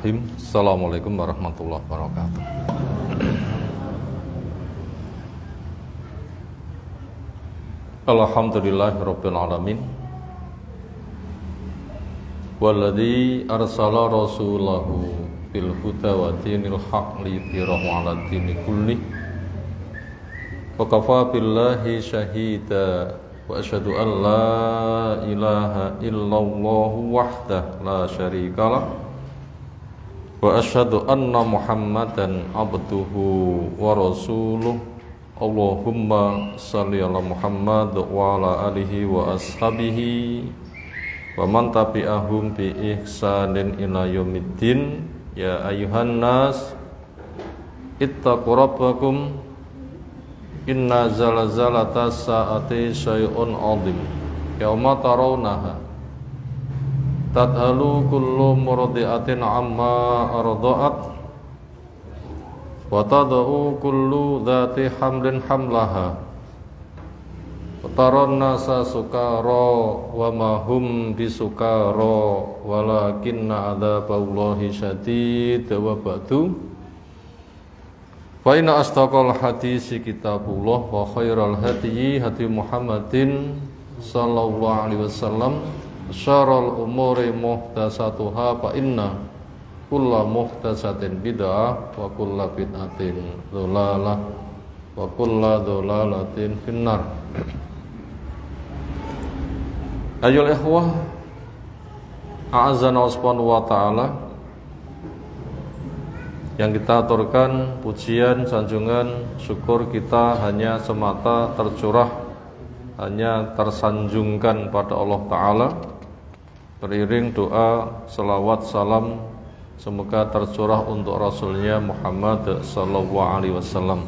Assalamualaikum warahmatullahi wabarakatuh. Alhamdulillahirabbil alamin. Walladzi arsala rasulahu bil huda wa dinil haq liyudhhirahu 'ala dini kulli. Wa kafa billahi syahida wa asyhadu an la ilaha illallah wahdahu la syarikalah wa asyhadu anna Muhammadan abduhu wa rasuluh. Allahumma shalli ala Muhammad wa ala alihi wa ashabihi wa man tabi'ahum bi ihsanin ila yaumiddin. Ya ayyuhan nas ittaqu rabbakum inna zalzalata sa'ati syai'un 'adzim yauma tarawnaha tadhalu kullu murdi'atin amma arda'at wa tad'u kullu dhati hamlin hamlaha wa taran nasa sukara wa ma hum bisukara walakinna adzaballahi syadid. Wa ba'du, fa inna asdaqal hadisi kitabullah wa khairal hadyi hadi Muhammadin sallallahu alaihi wasallam. Syarrul umuri muhdatsatuha fa inna kulla muhdatsatin bid'ah wa kulla bid'atin dhalalah wa kulla dhalalatin finnar. Ayyuhal ikhwah, a'azzana subhanahu wa ta'ala, yang kita aturkan pujian, sanjungan, syukur kita hanya semata tercurah, hanya tersanjungkan pada Allah Ta'ala, beriring doa, salawat, salam semoga tercurah untuk Rasulnya Muhammad sallallahu alaihi wasallam.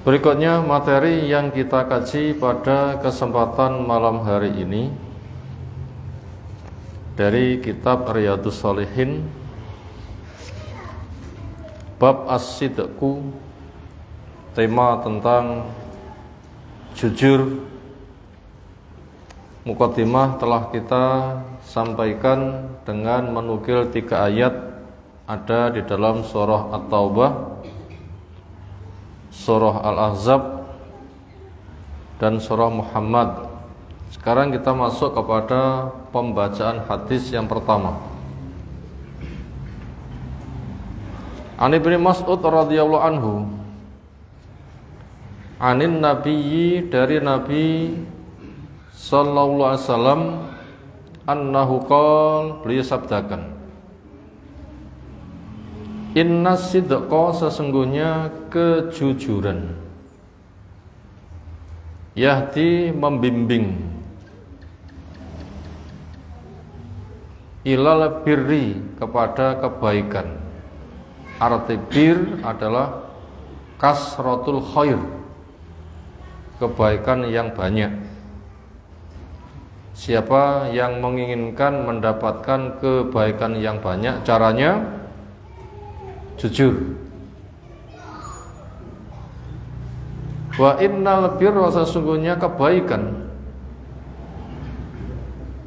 Berikutnya materi yang kita kaji pada kesempatan malam hari ini dari kitab Riyadhus Shalihin, bab as-sidqu, tema tentang jujur. Muqaddimah telah kita sampaikan dengan menukil 3 ayat ada di dalam surah At-Taubah, surah Al-Ahzab, dan surah Muhammad. Sekarang kita masuk kepada pembacaan hadis yang pertama. An Ibnu Mas'ud radhiyallahu anhu, anin nabiyyi, dari Nabi sallallahu alaihi wasallam, annahu qol, beliau sabdakan, inna sidqa, sesungguhnya kejujuran, yahdi, membimbing, ilal birri, kepada kebaikan. Arti bir adalah kasratul khair, kebaikan yang banyak. Siapa yang menginginkan mendapatkan kebaikan yang banyak, caranya jujur. Wa innal birra, sesungguhnya kebaikan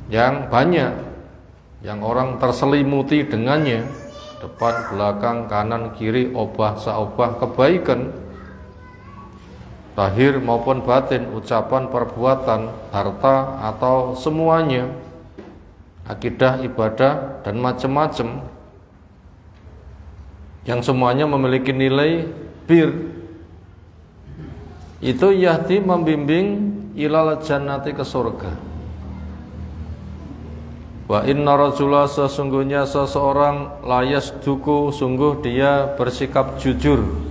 yang banyak, yang orang terselimuti dengannya, depan, belakang, kanan, kiri, obah, saobah, kebaikan lahir maupun batin, ucapan, perbuatan, harta atau semuanya, akidah, ibadah, dan macam-macam, yang semuanya memiliki nilai bir, itu yahdi, membimbing, ilal jannati, ke surga. Wa inna rajula, sesungguhnya seseorang, layas duku, sungguh dia bersikap jujur,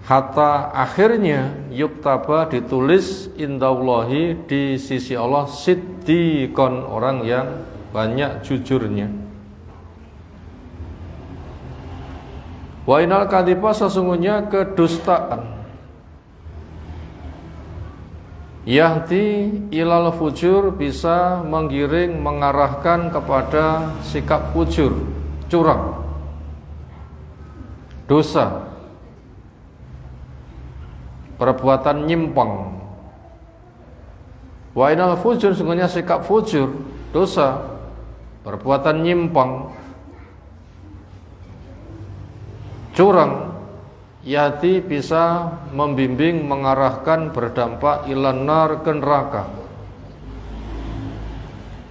hatta akhirnya yuktaba, ditulis, indallahi, di sisi Allah, siddiqon, orang yang banyak jujurnya. Wa inal kadhiba, sesungguhnya kedustaan, yahdi ilal fujur, bisa menggiring, mengarahkan kepada sikap fujur, curang, dosa, perbuatan nyimpang. Wa inal fujur, sungguhnya sikap fujur, dosa, perbuatan nyimpang, curang, yati bisa membimbing, mengarahkan, berdampak ilan nar, ke neraka.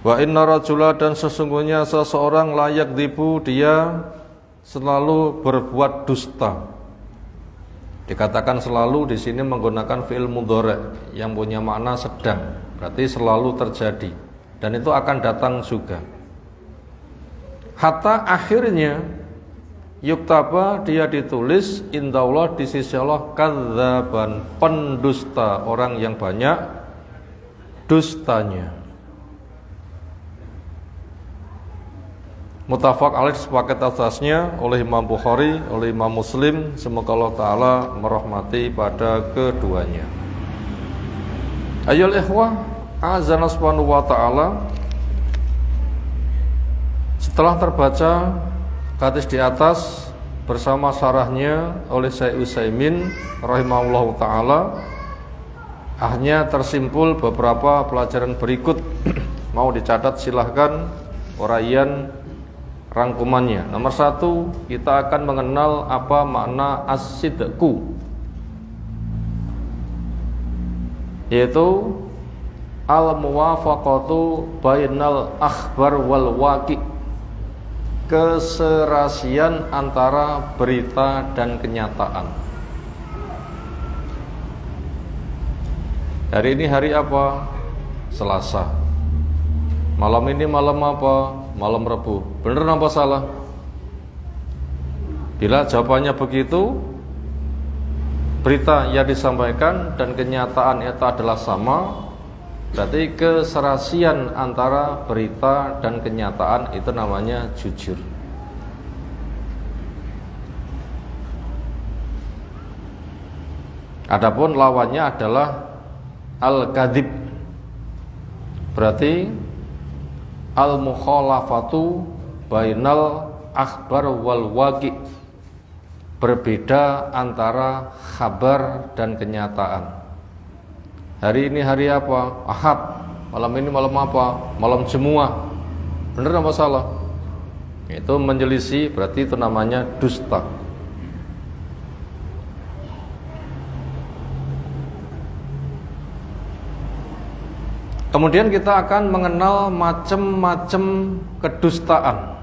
Wa inna rajula, dan sesungguhnya seseorang layak dibu, dia selalu berbuat dusta. Dikatakan selalu di sini menggunakan fi'il mudhari' yang punya makna sedang, berarti selalu terjadi dan itu akan datang juga. Hatta akhirnya yuktaba, dia ditulis indallah, di sisi Allah, kadzaban, pendusta, orang yang banyak dustanya. Muttafaq alaih, sepakat atasnya oleh Imam Bukhari, oleh Imam Muslim. Semoga Allah Ta'ala merahmati pada keduanya. Ayyul ikhwah, azana subhanahu wa ta'ala. Setelah terbaca hadis di atas bersama syarahnya oleh Syekh Utsaimin rahimahullahu ta'ala, akhirnya tersimpul beberapa pelajaran berikut. Mau dicatat silahkan uraian rangkumannya. Nomor 1, kita akan mengenal apa makna as-sidqu, yaitu al-muwafaqatu bainal akhbar wal waqi', keserasian antara berita dan kenyataan. Hari ini hari apa? Selasa. Malam ini malam apa? Malam Rabu. Benar apa salah? Bila jawabannya begitu, berita yang disampaikan dan kenyataan itu adalah sama, berarti keserasian antara berita dan kenyataan itu namanya jujur. Adapun lawannya adalah al-kadzib, berarti al-mukhalafatu bainal akhbar wal waqi', berbeda antara kabar dan kenyataan. Hari ini hari apa? Ahad. Malam ini malam apa? Malam Jumat. Benar apa salah? Itu menyelisih, berarti itu namanya dusta. Kemudian kita akan mengenal macam-macam kedustaan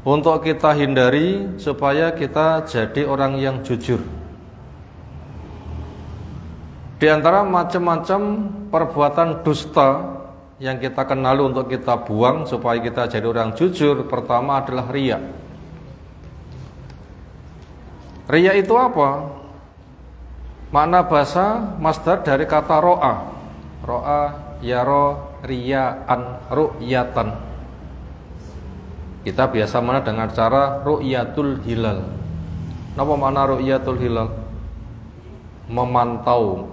untuk kita hindari supaya kita jadi orang yang jujur. Di antara macam-macam perbuatan dusta yang kita kenal untuk kita buang supaya kita jadi orang jujur, pertama adalah riya. Riya itu apa? Makna bahasa masdar dari kata ro'a. Ro'a yaro riya'an, ru'yatan. Kita biasa mana dengan cara ru'yatul hilal. Apa makna ru'yatul hilal? Memantau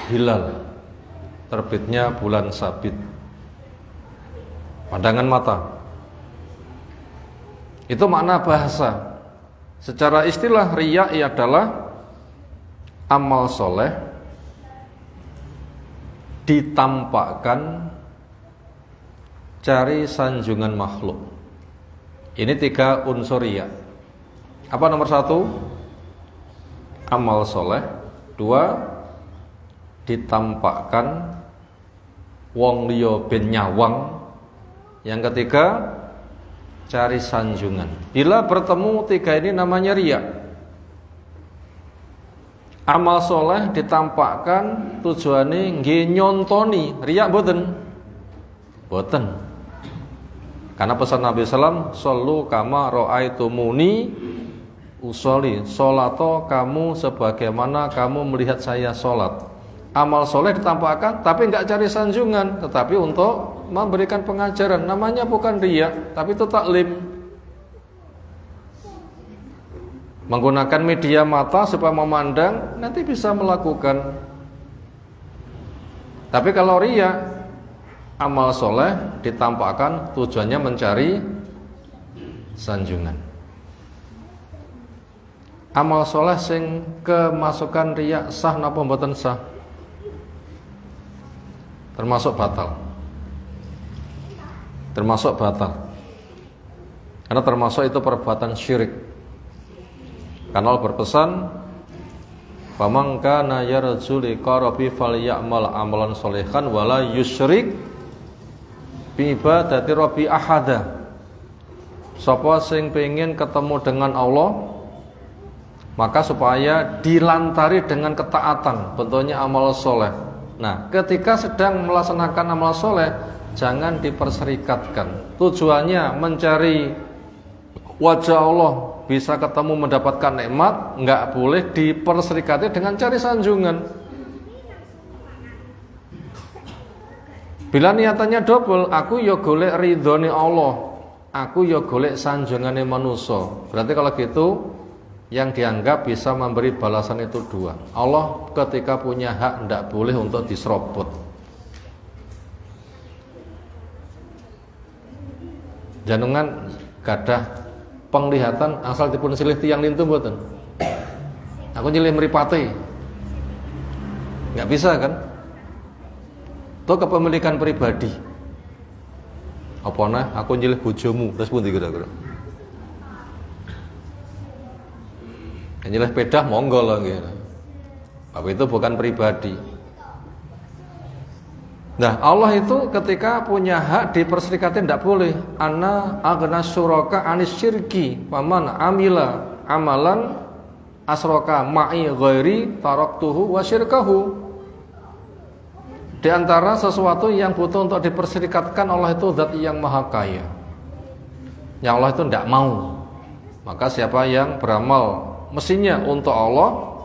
hilal, terbitnya bulan sabit. Pandangan mata. Itu makna bahasa. Secara istilah riya adalah amal soleh ditampakkan cari sanjungan makhluk. Ini 3 unsur riya. Apa nomor 1? Amal soleh. 2, ditampakkan wong liya ben nyawang. Yang ketiga, cari sanjungan. Bila bertemu 3 ini namanya riya. Amal soleh ditampakkan tujuannya nggih nyontoni, riya boten. Boten. Karena pesan Nabi SAW, "Shollu kama ra'aitumuni usolli." Sholato kamu sebagaimana kamu melihat saya sholat. Amal soleh ditampakkan, tapi enggak cari sanjungan, tetapi untuk memberikan pengajaran. Namanya bukan riya, tapi itu taklim. Menggunakan media mata supaya memandang, nanti bisa melakukan. Tapi kalau riya, amal soleh ditampakkan tujuannya mencari sanjungan. Amal soleh sing kemasukan riya sah napa mboten sah? Termasuk batal. termasuk batal. Karena termasuk itu perbuatan syirik. Karena Allah berpesan, "Faman kana yarju liqa rabbi falyamal amalan sholihan wala yusyrik bi ibadati rabbi ahada." Sapa sing pengen ketemu dengan Allah, maka supaya dilantari dengan ketaatan, bentuknya amal soleh. Nah, ketika sedang melaksanakan amal soleh, jangan diperserikatkan. Tujuannya mencari wajah Allah, bisa ketemu mendapatkan nikmat, nggak boleh diperserikati dengan cari sanjungan. Bila niatannya double, aku ya golek ridhone Allah, aku ya golek sanjungane manusia. Berarti kalau gitu yang dianggap bisa memberi balasan itu dua. Allah ketika punya hak tidak boleh untuk diserobot. Jangan gadah penglihatan asal dipun silih tiyang lintu mboten. Aku nyilih mripate. Enggak bisa kan? Itu kepemilikan pribadi. Apa nah aku nyilih bojomu, terus pundi kira-kira? Nyilih pedah monggo lah gitu. Tapi itu bukan pribadi. Nah, Allah itu ketika punya hak diperserikatkan tidak boleh. Ana aghna syuraka anis syirki faman amila amalan asroka ma'i ghairi taraktuhu wa syirkahu. Di antara sesuatu yang butuh untuk diperserikatkan, Allah itu zat yang maha kaya. Yang Allah itu tidak mau. Maka siapa yang beramal mestinya untuk Allah,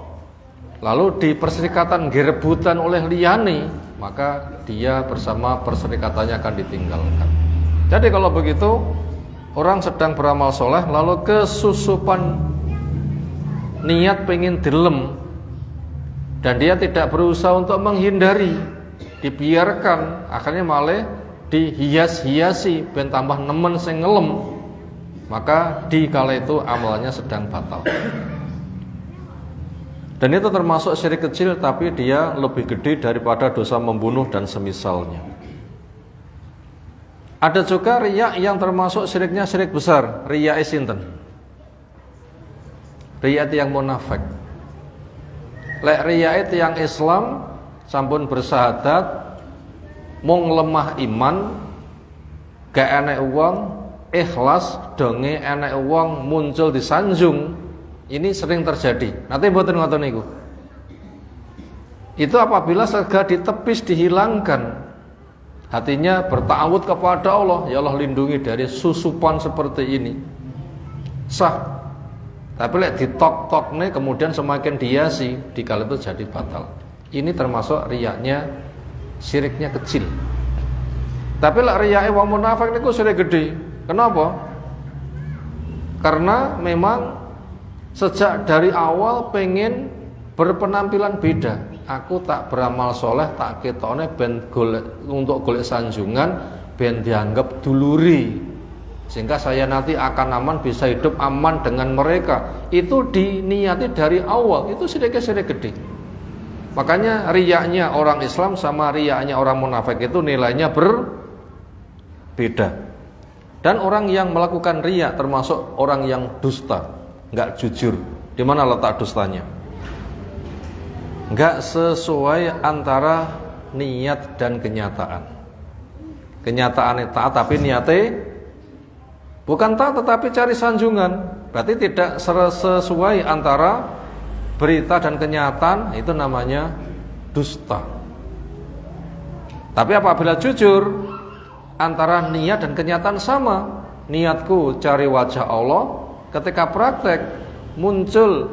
lalu diperserikatan gerebutan oleh liyane, maka dia bersama perserikatannya akan ditinggalkan. Jadi kalau begitu, orang sedang beramal soleh lalu kesusupan niat pengen dilem, dan dia tidak berusaha untuk menghindari, dibiarkan, akhirnya malah dihias-hiasi ben tambah nemen sing ngelem, maka di kala itu amalnya sedang batal. Dan itu termasuk syirik kecil, tapi dia lebih gede daripada dosa membunuh dan semisalnya. Ada juga riya yang termasuk syiriknya syirik besar. Riya sinten? Riya yang munafik. Lek riya yang Islam sampun bersahadat, mung lemah iman, gak enek wong ikhlas, donge enek wong muncul disanjung. Ini sering terjadi. Nanti mboten ngoten niku. Itu apabila segera ditepis, dihilangkan, hatinya bertawud kepada Allah, ya Allah lindungi dari susupan seperti ini, sah. Tapi lek ditok-tok nih, kemudian semakin dihiasi, dikala itu jadi batal. Ini termasuk riyaknya, syiriknya kecil. Tapi lek riyake wong munafik niku syirik gede. Kenapa? Karena memang sejak dari awal pengen berpenampilan beda. Aku tak beramal soleh, tak ketone ben golek untuk golek sanjungan, ben dianggap duluri, sehingga saya nanti akan aman, bisa hidup aman dengan mereka. Itu diniati dari awal. Itu syirik gede. Makanya riyaknya orang Islam sama riyaknya orang munafik itu nilainya berbeda. Dan orang yang melakukan riya termasuk orang yang dusta, nggak jujur. Di mana letak dustanya? Nggak sesuai antara niat dan kenyataan. Kenyataannya taat, tapi niatnya bukan taat, tetapi cari sanjungan. Berarti tidak sesuai antara berita dan kenyataan, itu namanya dusta. Tapi apabila jujur, antara niat dan kenyataan sama. Niatku cari wajah Allah, ketika praktek muncul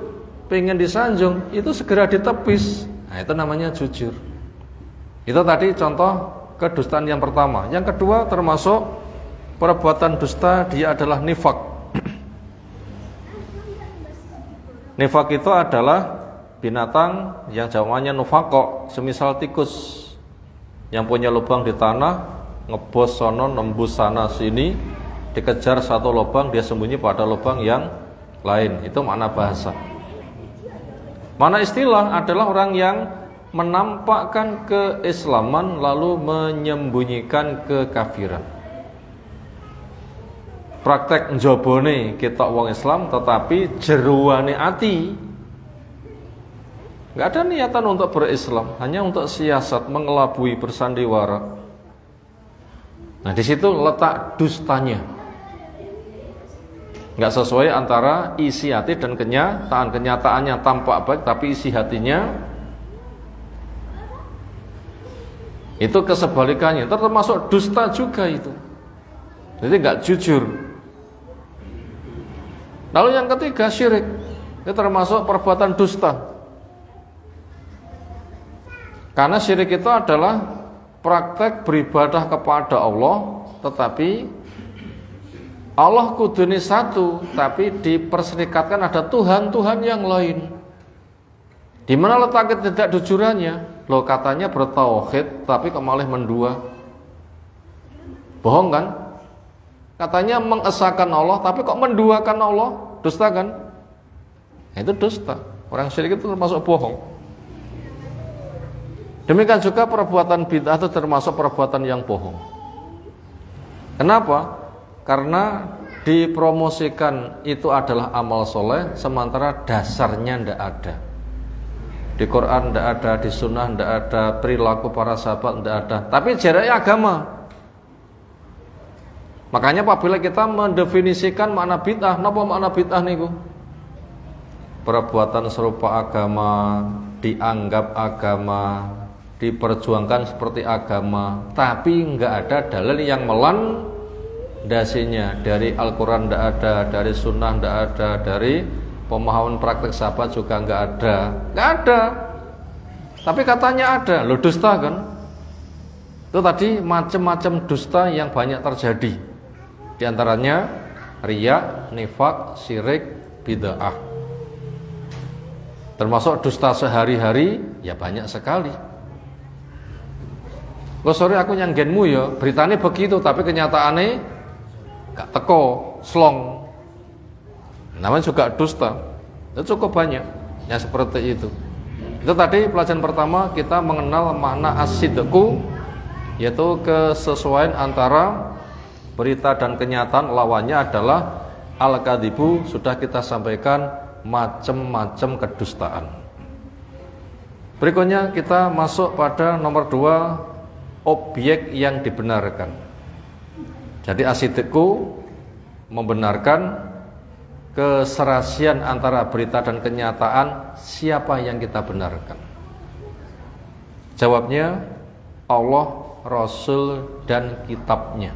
pengen disanjung, itu segera ditepis. Nah, itu namanya jujur. Itu tadi contoh kedustaan yang pertama. Yang kedua termasuk perbuatan dusta, dia adalah nifak. Nifak itu adalah binatang yang jawabannya nufako, semisal tikus yang punya lubang di tanah, ngebos sono, nembus sana sini, dikejar satu lubang, dia sembunyi pada lubang yang lain. Itu makna bahasa. Makna istilah adalah orang yang menampakkan keislaman lalu menyembunyikan kekafiran. praktek njobone kita wong Islam tetapi jeruane ati nggak ada niatan untuk berislam, hanya untuk siasat, mengelabui, bersandiwara. Nah di situ letak dustanya. Nggak sesuai antara isi hati dan kenyataan. Kenyataannya tampak baik tapi isi hatinya itu kesebalikannya. Termasuk dusta juga itu. Jadi nggak jujur. Lalu yang ketiga syirik. Itu termasuk perbuatan dusta. Karena syirik itu adalah praktek beribadah kepada Allah, tetapi Allah kudune satu, tapi diperserikatkan ada Tuhan-Tuhan yang lain. Di mana letak ketidakjujurannya? Loh katanya bertauhid, tapi kok malah mendua. Bohong kan? Katanya mengesahkan Allah, tapi kok menduakan Allah? Dusta kan? Nah, itu dusta. Orang syirik itu termasuk bohong. Demikian juga perbuatan bid'ah itu termasuk perbuatan yang bohong. Kenapa? Karena dipromosikan itu adalah amal soleh, sementara dasarnya tidak ada. Di Quran tidak ada, di Sunnah tidak ada, perilaku para sahabat tidak ada. Tapi jaraknya agama. Makanya apabila kita mendefinisikan makna bid'ah, apa makna bid'ah niku? Perbuatan serupa agama, dianggap agama, diperjuangkan seperti agama, tapi nggak ada dalil yang melandasinya. Dari Al-Quran nggak ada, dari Sunnah nggak ada, dari pemahaman praktek sahabat juga nggak ada. Tapi katanya ada, lo dusta kan? Itu tadi macam-macam dusta yang banyak terjadi. Di antaranya riya, nifak, syirik, bid'ah. Termasuk dusta sehari-hari, ya banyak sekali. Loh sorry aku nyanggenmu ya, beritanya begitu, tapi kenyataannya gak teko, slong. Namanya juga dusta. Itu cukup banyak yang seperti itu. Itu tadi pelajaran pertama kita mengenal makna as-sidqu, yaitu kesesuaian antara berita dan kenyataan. Lawannya adalah al-kadzibu, sudah kita sampaikan macam-macam kedustaan. Berikutnya kita masuk pada nomor 2, objek yang dibenarkan. Jadi as-sidqu membenarkan keserasian antara berita dan kenyataan, siapa yang kita benarkan? Jawabnya Allah, Rasul, dan kitabnya.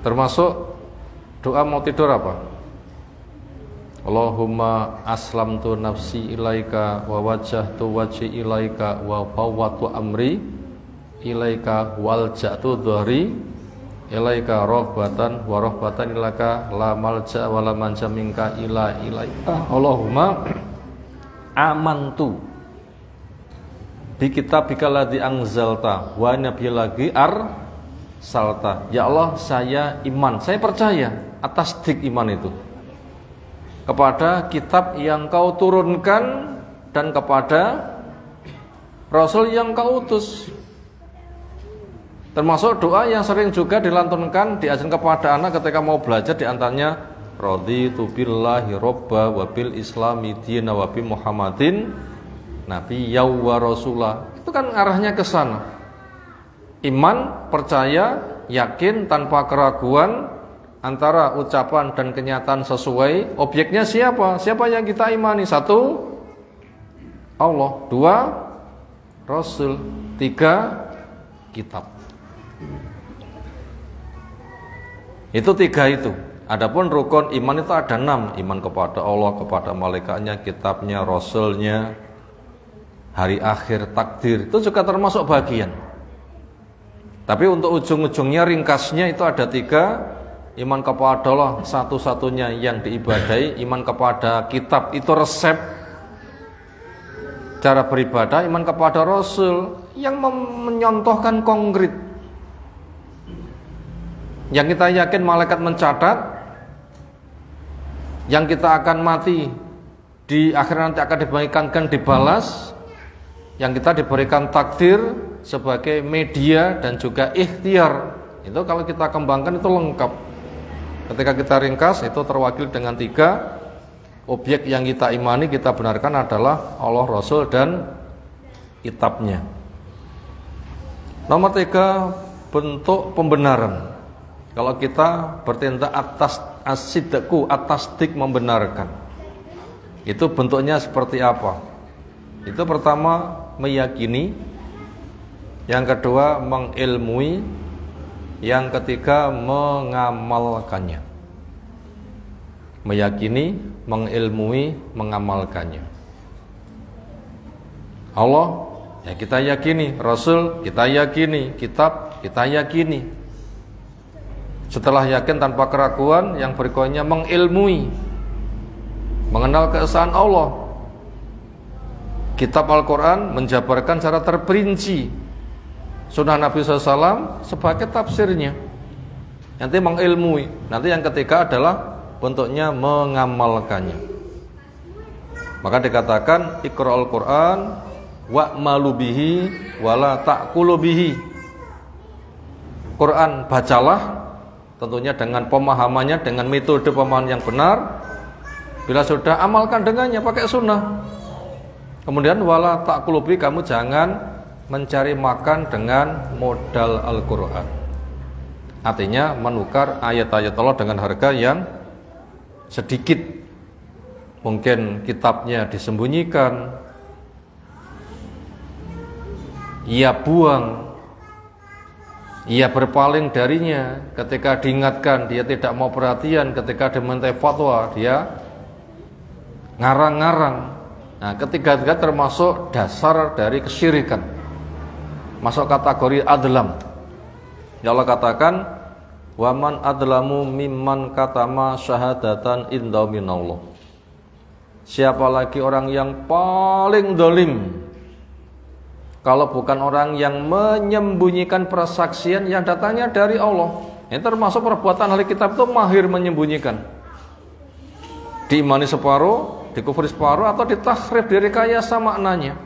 Termasuk doa mau tidur apa? Allahumma aslamtu nafsi ilaika wa wajjahtu wajhi ilaika wa fawwadtu amri ilaika walja'tu dhahri ilaika raghbatan wa rahbatan ilaika la malja wa la manja minka ila ilaika. Allahumma amantu bi kitabika ladzi anzalta wa nabiyil ladzi arsalta. Ya Allah, saya iman, saya percaya atas dik iman itu kepada kitab yang kau turunkan dan kepada Rasul yang kau utus. Termasuk doa yang sering juga dilantunkan, diajarkan kepada anak ketika mau belajar, diantaranya raditu billahi robba wa bil islami dina wa bi muhammadin nabiyya wa rasulah. Itu kan arahnya ke sana. Iman, percaya, yakin tanpa keraguan antara ucapan dan kenyataan sesuai. Objeknya siapa? Siapa yang kita imani? 1, Allah. 2, Rasul. 3, kitab. Itu 3 itu. Adapun rukun iman itu ada 6. Iman kepada Allah, kepada malaikatnya, kitabnya, Rasulnya, hari akhir, takdir. Itu juga termasuk bagian. Tapi untuk ujung-ujungnya, ringkasnya itu ada 3. Iman kepada Allah satu-satunya yang diibadahi. Iman kepada kitab itu resep cara beribadah. Iman kepada Rasul yang menyontohkan konkret, yang kita yakin malaikat mencatat, yang kita akan mati di akhir nanti akan dibagikan, dibalas. yang kita diberikan takdir sebagai media dan juga ikhtiar. Itu kalau kita kembangkan itu lengkap. Ketika kita ringkas itu terwakil dengan 3 objek yang kita imani, kita benarkan adalah Allah, Rasul, dan kitabnya. Nomor 3, bentuk pembenaran. Kalau kita bertindak atas as-sidqu, atas tasdik, membenarkan, itu bentuknya seperti apa? Itu pertama meyakini, yang kedua mengilmui, yang ketiga mengamalkannya. Meyakini, mengilmui, mengamalkannya. Allah ya kita yakini, Rasul kita yakini, kitab kita yakini. Setelah yakin tanpa keraguan, yang berikutnya mengilmui, mengenal keesaan Allah. Kitab Al-Quran menjabarkan secara terperinci Sunnah Nabi SAW sebagai tafsirnya. Nanti mengilmui. Nanti yang ketiga adalah bentuknya mengamalkannya. Maka dikatakan Iqra'ul Quran wa'malu bihi wala ta'kulu bihi. Quran bacalah, tentunya dengan pemahamannya, dengan metode pemahaman yang benar. Bila sudah, amalkan dengannya, pakai sunnah. Kemudian wala ta'kulu bihi, kamu jangan mencari makan dengan modal Al-Quran. Artinya menukar ayat-ayat Allah dengan harga yang sedikit. Mungkin kitabnya disembunyikan, ia buang, ia berpaling darinya. Ketika diingatkan dia tidak mau perhatian, ketika diminta fatwa dia ngarang-ngarang. Nah, ketiga-tiga termasuk dasar dari kesyirikan, masuk kategori adlam. Ya Allah katakan, waman adlamu mimman katama syahadatan inda minallah. Siapa lagi orang yang paling zalim kalau bukan orang yang menyembunyikan persaksian yang datangnya dari Allah. Ini termasuk perbuatan ahli kitab itu mahir menyembunyikan. Diimani separuh, dikufuri separuh, atau ditahrif, direkayasa maknanya.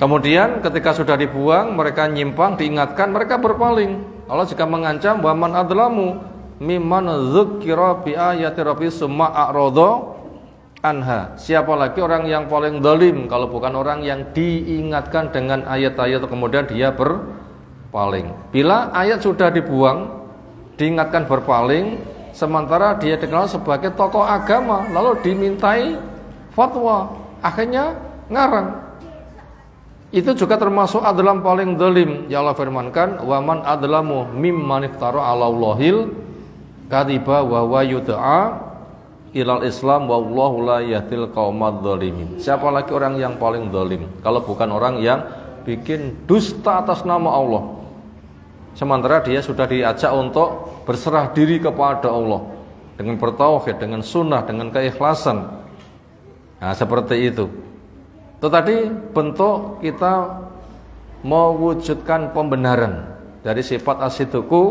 Kemudian ketika sudah dibuang, mereka nyimpang, diingatkan, mereka berpaling. Allah juga mengancam, waman adlamu mimman dzukira bi ayati rabbi summa a'rada anha. Siapa lagi orang yang paling zalim kalau bukan orang yang diingatkan dengan ayat-ayat kemudian dia berpaling. Bila ayat sudah dibuang, diingatkan berpaling, sementara dia dikenal sebagai tokoh agama, lalu dimintai fatwa, akhirnya ngarang. Itu juga termasuk adlam paling zalim. Ya Allah firmankan, waman adlamu mimman iftara 'ala Allahil kadhiba wa huwa yud'a ilal Islam wallahu la yahdil qaumad dzalimin. Siapa lagi orang yang paling zalim kalau bukan orang yang bikin dusta atas nama Allah, sementara dia sudah diajak untuk berserah diri kepada Allah dengan bertauhid, dengan sunnah, dengan keikhlasan. Nah, seperti itu. Itu tadi bentuk kita mewujudkan pembenaran dari sifat as-sidqu,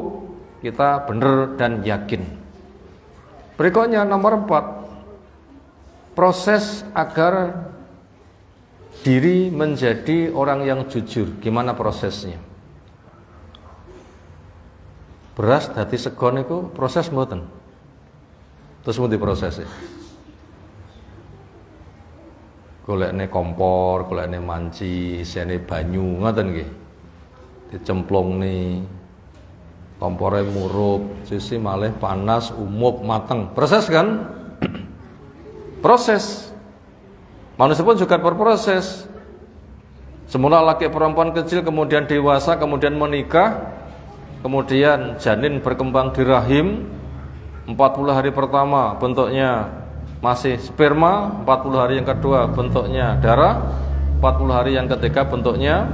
kita benar dan yakin. Berikutnya nomor 4, proses agar diri menjadi orang yang jujur. Gimana prosesnya? Beras dadi segon itu proses mboten? Terus mau diprosesnya? Golekne kompor, golekne manci, isine banyu, ngoten nggih. Dicemplungne, kompore murup, sisi malih panas, umup, mateng. Proses kan? Proses. Manusia pun juga berproses. Semula laki perempuan kecil, kemudian dewasa, kemudian menikah, kemudian janin berkembang di rahim. 40 hari pertama bentuknya masih sperma, 40 hari yang kedua bentuknya darah, 40 hari yang ketiga bentuknya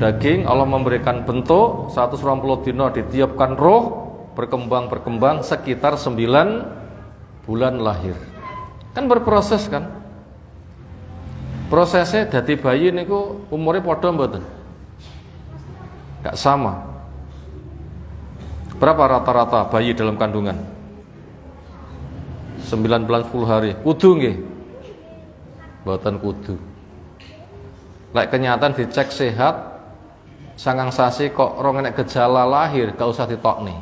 daging. Allah memberikan bentuk 120 dino ditiupkan roh, berkembang sekitar 9 bulan lahir. Kan berproses kan? Prosesnya dadi bayi niku umurnya padha mboten? Gak sama. Berapa rata-rata bayi dalam kandungan? 9 bulan 10 hari. Kudu nggih. Mboten kudu. Lek kenyataan dicek sehat, 9 sasi kok ora enek gejala lahir, gak usah ditokne.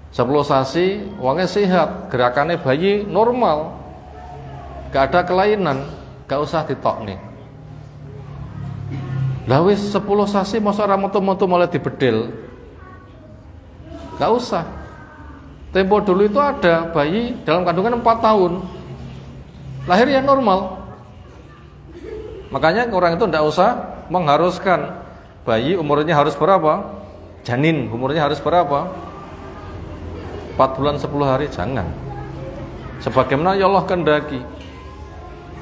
10 sasi wonge sehat, gerakannya bayi normal, gak ada kelainan, gak usah ditokne. Lah wis 10 sasi masa ora metu-metu mulai dibedil. Gak usah. Tempo dulu itu ada bayi dalam kandungan 4 tahun, lahir ya normal. Makanya orang itu tidak usah mengharuskan bayi umurnya harus berapa, janin umurnya harus berapa, 4 bulan 10 hari, jangan. Sebagaimana ya Allah kehendaki.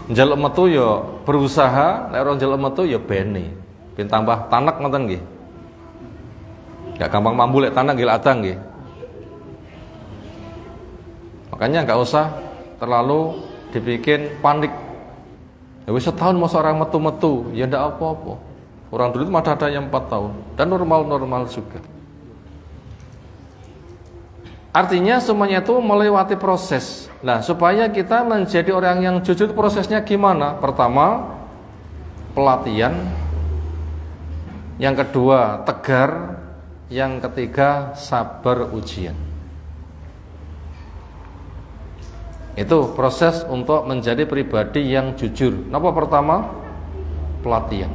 Njaluk metu ya berusaha, nek ora njaluk metu ya bene. Ben tambah tanek ngoten nggih. Gak gampang mambu lek tanek nggih adang nggih. Makanya enggak usah terlalu dibikin panik. Ya wis setahun masa orang metu-metu, ya ndak apa-apa. Orang dulu itu masih ada yang 4 tahun dan normal-normal juga. Artinya semuanya itu melewati proses. Nah, supaya kita menjadi orang yang jujur, prosesnya gimana? Pertama, pelatihan. Yang kedua, tegar. Yang ketiga, sabar ujian. Itu proses untuk menjadi pribadi yang jujur. Nomor pertama, pelatihan.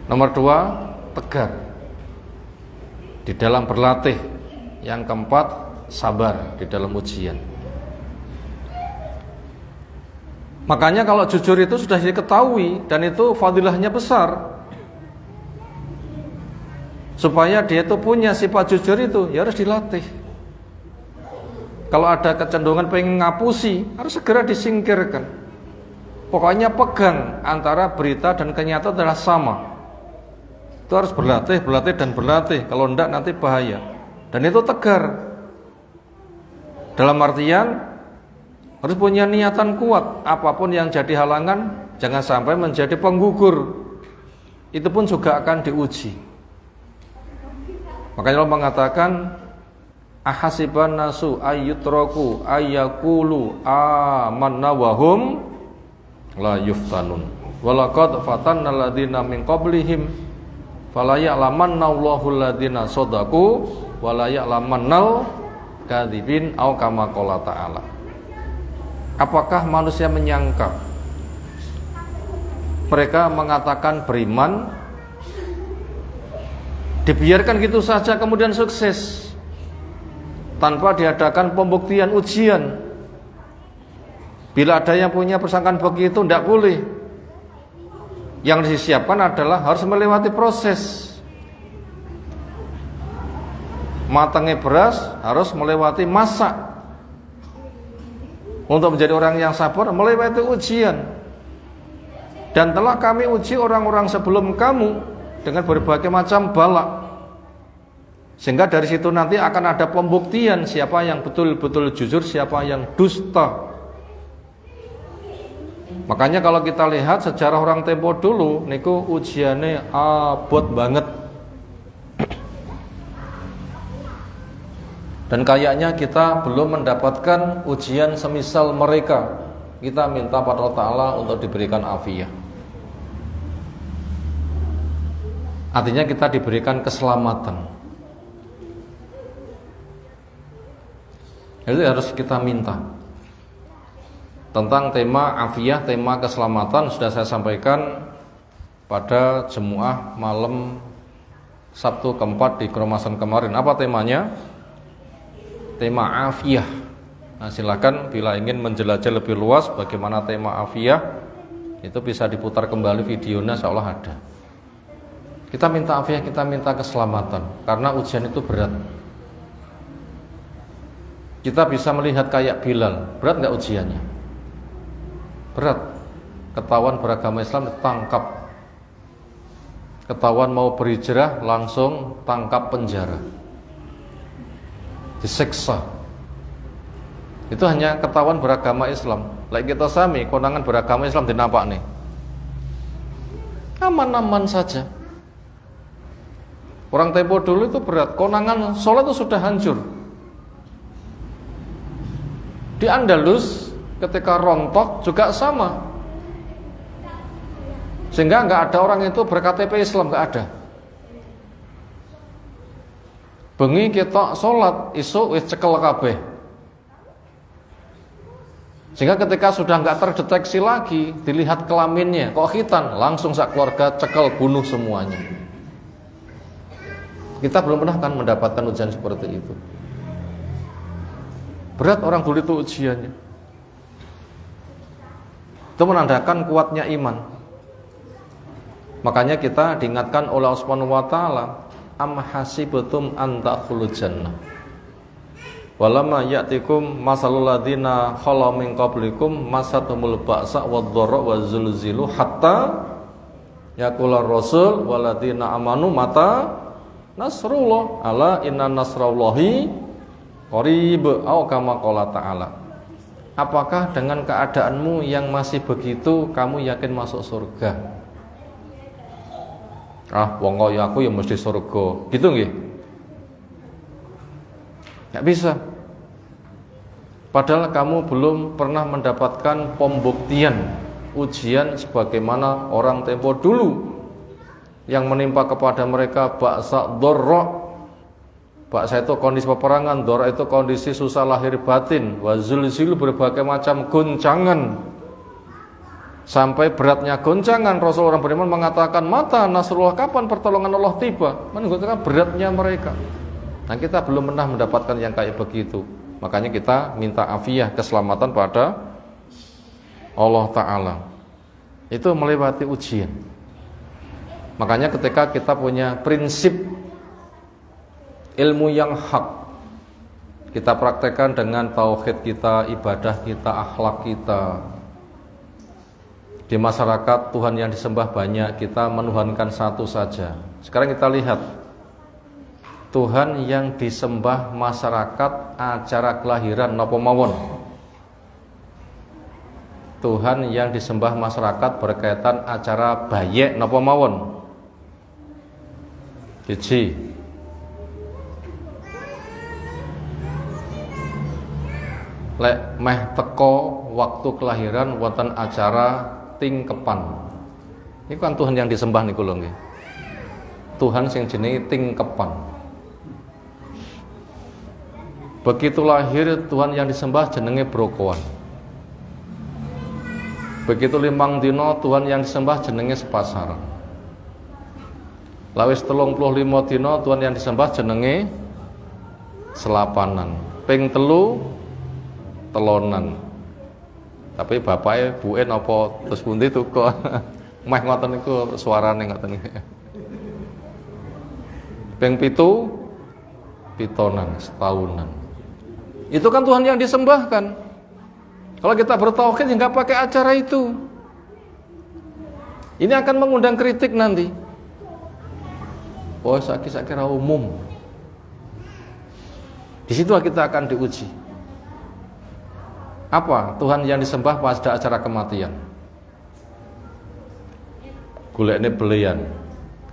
Nomor 2, tegar di dalam berlatih. Yang keempat, sabar di dalam ujian. Makanya kalau jujur itu sudah diketahui dan itu fadilahnya besar. Supaya dia itu punya sifat jujur itu, ya harus dilatih. Kalau ada kecenderungan pengen ngapusi, harus segera disingkirkan. Pokoknya pegang antara berita dan kenyataan adalah sama. Itu harus berlatih, berlatih dan berlatih. Kalau enggak nanti bahaya. Dan itu tegar. Dalam artian harus punya niatan kuat. Apapun yang jadi halangan, jangan sampai menjadi penggugur. Itu pun juga akan diuji. Makanya Allah mengatakan, ahasiban nasu ayyutraku ayyakulu amanna wahum la yuftanun walaqad fatanna alladziina min qablihim fala ya'lamanna Allahu alladziina shadaqu wala ya'lamannal kadzibin au kama qala ta'ala. Apakah manusia menyangka mereka mengatakan beriman, dibiarkan gitu saja kemudian sukses tanpa diadakan pembuktian ujian? Bila ada yang punya persangkaan begitu, tidak boleh. Yang disiapkan adalah harus melewati proses. Matangnya beras harus melewati masak. Untuk menjadi orang yang sabar, melewati ujian. Dan telah kami uji orang-orang sebelum kamu dengan berbagai macam bala. Sehingga dari situ nanti akan ada pembuktian siapa yang betul-betul jujur, siapa yang dusta. Makanya kalau kita lihat sejarah orang tempo dulu, niku ujiannya abot banget. Dan kayaknya kita belum mendapatkan ujian semisal mereka. Kita minta pada Allah Ta'ala untuk diberikan afiyah. Artinya kita diberikan keselamatan. Itu harus kita minta. Tentang tema afiyah, tema keselamatan sudah saya sampaikan pada Jumu'ah malam Sabtu keempat di Kromasan kemarin. Apa temanya? Tema afiyah. Nah, silakan bila ingin menjelajah lebih luas bagaimana tema afiyah, itu bisa diputar kembali videonya, insyaallah ada. Kita minta afiyah, kita minta keselamatan karena ujian itu berat. Kita bisa melihat kayak Bilal, berat nggak ujiannya? Berat. Ketahuan beragama Islam ditangkap. Ketahuan mau berhijrah langsung tangkap penjara. Disiksa. Itu hanya ketahuan beragama Islam. Like kita sami konangan beragama Islam dinampak nih. Aman-aman saja. Orang tempo dulu itu berat. Konangan sholat itu sudah hancur. Di Andalus ketika rontok juga sama. Sehingga nggak ada orang itu ber-KTP Islam, nggak ada. Bengi kita sholat, isuk wis cekel kabeh. Sehingga ketika sudah nggak terdeteksi lagi, dilihat kelaminnya, kok khitan, langsung sak keluarga cekel, bunuh semuanya. Kita belum pernah kan mendapatkan ujian seperti itu. Berat orang dulu itu ujiannya. Itu menandakan kuatnya iman. Makanya kita diingatkan oleh Allah Subhanahu wa taala, am hasibatum an tadkhulul jannah walamma ya'tikum masalul ladzina khala min qablikum masatumul ba'sa wadh-dharra wazulzilu hatta yaqula rasul walladzina amanu mata nasrullah ala inna nasrallahi qarib au kama qala ta'ala. Apakah dengan keadaanmu yang masih begitu kamu yakin masuk surga? Wong kaya aku ya mesti surga. Gitu nggih? Enggak bisa. Padahal kamu belum pernah mendapatkan pembuktian ujian sebagaimana orang tempo dulu yang menimpa kepada mereka ba'sa dharra. Ba'sa itu kondisi peperangan, dharra itu kondisi susah lahir batin, wa zulzilu berbagai macam goncangan. Sampai beratnya goncangan, Rasul orang beriman mengatakan, mata nasrullah, kapan pertolongan Allah tiba? Menunjukkan beratnya mereka. Nah, kita belum pernah mendapatkan yang kayak begitu. Makanya kita minta afiyah, keselamatan pada Allah Ta'ala. Itu melewati ujian. Makanya ketika kita punya prinsip ilmu yang hak, kita praktekkan dengan tauhid kita, ibadah kita, akhlak kita. Di masyarakat Tuhan yang disembah banyak, kita menuhankan satu saja. Sekarang kita lihat Tuhan yang disembah masyarakat acara kelahiran napa mawon. Tuhan yang disembah masyarakat berkaitan acara bayek napa mawon. Siji, lek meh teko waktu kelahiran wonten acara tingkepan. Ini kan Tuhan yang disembah niku lho nggih. Tuhan sing jenenge tingkepan. Begitu lahir Tuhan yang disembah jenenge brokoan. Begitu 5 dina Tuhan yang disembah jenenge sepasaran. Lawis 35 dina Tuhan yang disembah jenenge selapanan. Ping 3 telonan. Tapi bapaknya buen apa terus pundi tuh kok meh ngoten niku suarane ngoten niku. Ping 7 pitonan setahunan. Itu kan Tuhan yang disembahkan. Kalau kita bertauhid enggak pakai acara itu. Ini akan mengundang kritik nanti. Oh, saya kira umum. Di situ kita akan diuji. Apa Tuhan yang disembah pada acara kematian? Golekne belian,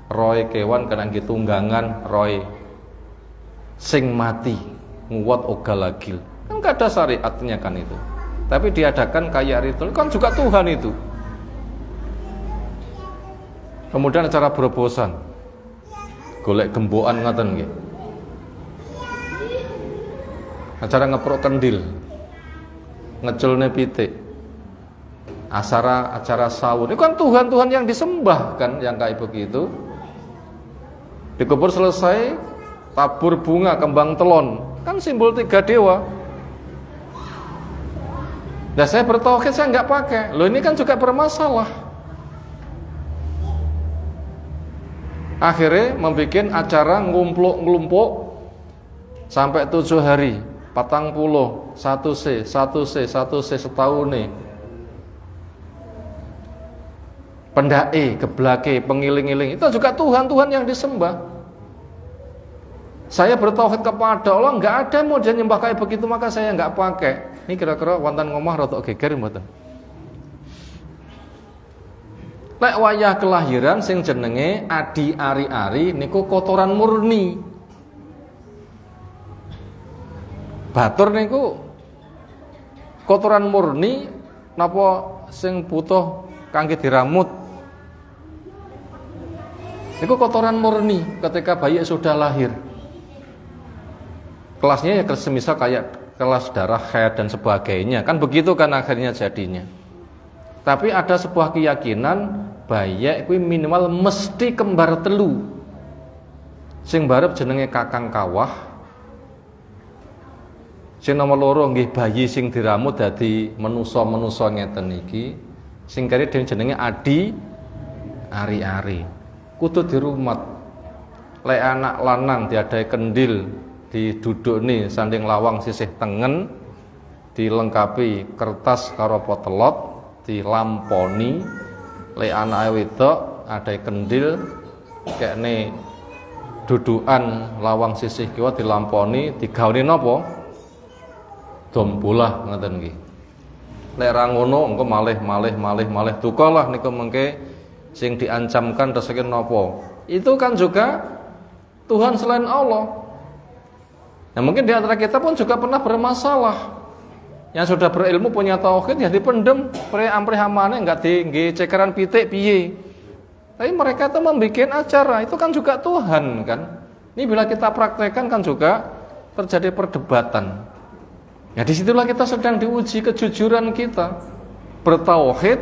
roy kewan kenang tunggangan, roy sing mati nguwat ogal lagil. Kan gak ada syariatnya kan itu. Tapi diadakan kayak ritual, kan juga Tuhan itu. Kemudian acara berobosan, golek gembokan ngaten nggih. Acara ngeprok kendil, ngeculne pitik, acara sahur. Itu kan Tuhan yang disembah kan, yang kayak begitu. Dikubur selesai, tabur bunga, kembang telon, kan simbol 3 dewa. Nah, saya bertauhid saya nggak pakai. Loh, ini kan juga bermasalah. Akhirnya membuat acara ngumpuk sampai 7 hari, 40, 1 C setahun nih. Pendai, geblake, pengiling-iling, itu juga Tuhan yang disembah. Saya bertauhid kepada Allah, nggak ada mau dia nyembah kayak begitu, maka saya nggak pakai. Ini kira-kira wonten ngomah rotok geger mboten. Lek wayah kelahiran sing jenenge adi ari-ari niku kotoran murni. Batur niku kotoran murni napa sing butuh kangge diramut? Itu kotoran murni ketika bayi sudah lahir. Kelasnya ya semisal kayak kelas darah, haid dan sebagainya. Kan begitu kan akhirnya jadinya. Tapi ada sebuah keyakinan bayi kuwi minimal mesti kembar telu. Sing barep jenenge kakang kawah. Sing nomor loro nggih bayi sing diramut dadi menusa-menusa ngeten iki. Sing kari jenenge adi ari-ari. Kudu dirumat. Lek anak lanang diadahi kendil didudukne sanding lawang sisih tengen, dilengkapi kertas karo potelot, dilamponi. Lek anake wedok adahi kendil kekne dudukan lawang sisih kiwa dilamponi, digaweni napa? Dom bolah ngoten nggih. Lek ra ngono engko malih duka lah niku mengke sing diancamkan rezeki napa. Itu kan juga Tuhan selain Allah. Nah mungkin di antara kita pun juga pernah bermasalah. Yang sudah berilmu punya tauhid ya dipendem, ampreh-amane enggak di cekeran pitik piye. Tapi mereka itu membuat acara, itu kan juga Tuhan kan. Ini bila kita praktekkan kan juga terjadi perdebatan. Ya disitulah kita sedang diuji kejujuran kita. Bertauhid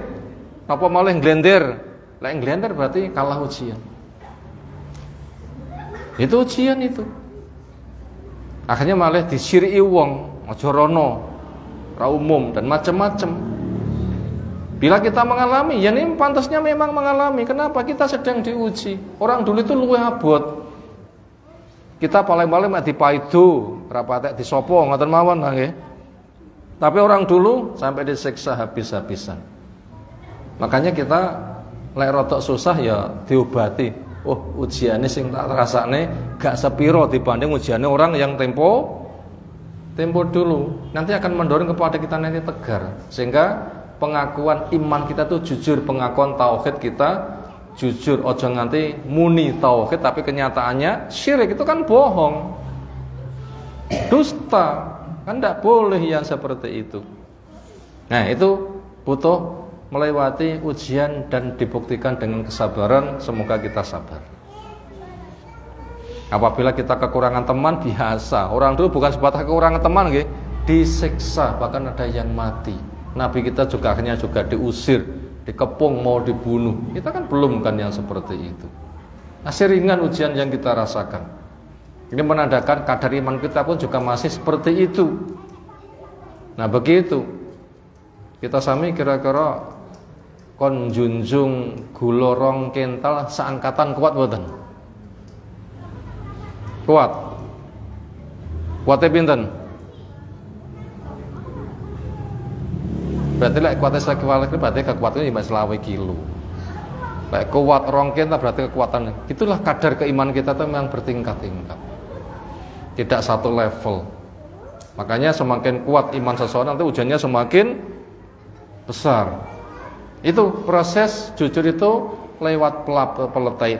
apa malah glender? Lah glender berarti kalah ujian. Itu ujian itu. Akhirnya malah disiriki wong, aja rono, ra umum dan macam-macam. Bila kita mengalami, ya ini pantasnya memang mengalami. Kenapa? Kita sedang diuji. Orang dulu itu luwih abot. Kita paling-paling mek dipaido, ra patek disopo ngoten mawon nggih. Tapi orang dulu sampai disiksa habis-habisan. Makanya kita lek rodok susah ya diobati. Oh, ujiane sing tak rasane gak sepiro dibanding ujiane orang yang tempo dulu. Nanti akan mendorong kepada kita nanti tegar. Sehingga pengakuan iman kita tuh jujur, pengakuan tauhid kita jujur. Ojo nganti muni tauhid tapi kenyataannya syirik, itu kan bohong. Dusta. Kan tidak boleh yang seperti itu. Nah itu butuh melewati ujian dan dibuktikan dengan kesabaran. Semoga kita sabar. Apabila kita kekurangan teman biasa. Orang dulu bukan sebatas kekurangan teman, gitu, disiksa, bahkan ada yang mati. Nabi kita juga akhirnya juga diusir, dikepung, mau dibunuh. Kita kan belum kan yang seperti itu. Masih ringan ujian yang kita rasakan. Ini menandakan kadar iman kita pun juga masih seperti itu. Nah begitu kita sami kira-kira kon junjung gula rong kental seangkatan kuat mboten? Kuat. Kuatnya pinten? Berarti lek kuatnya sekali berarti kekuatannya 25 kilo. Lek kuat rong kental berarti kekuatan. Itulah kadar keimanan kita itu memang bertingkat-tingkat. Tidak satu level. Makanya semakin kuat iman seseorang nanti ujiannya semakin besar. Itu proses jujur itu lewat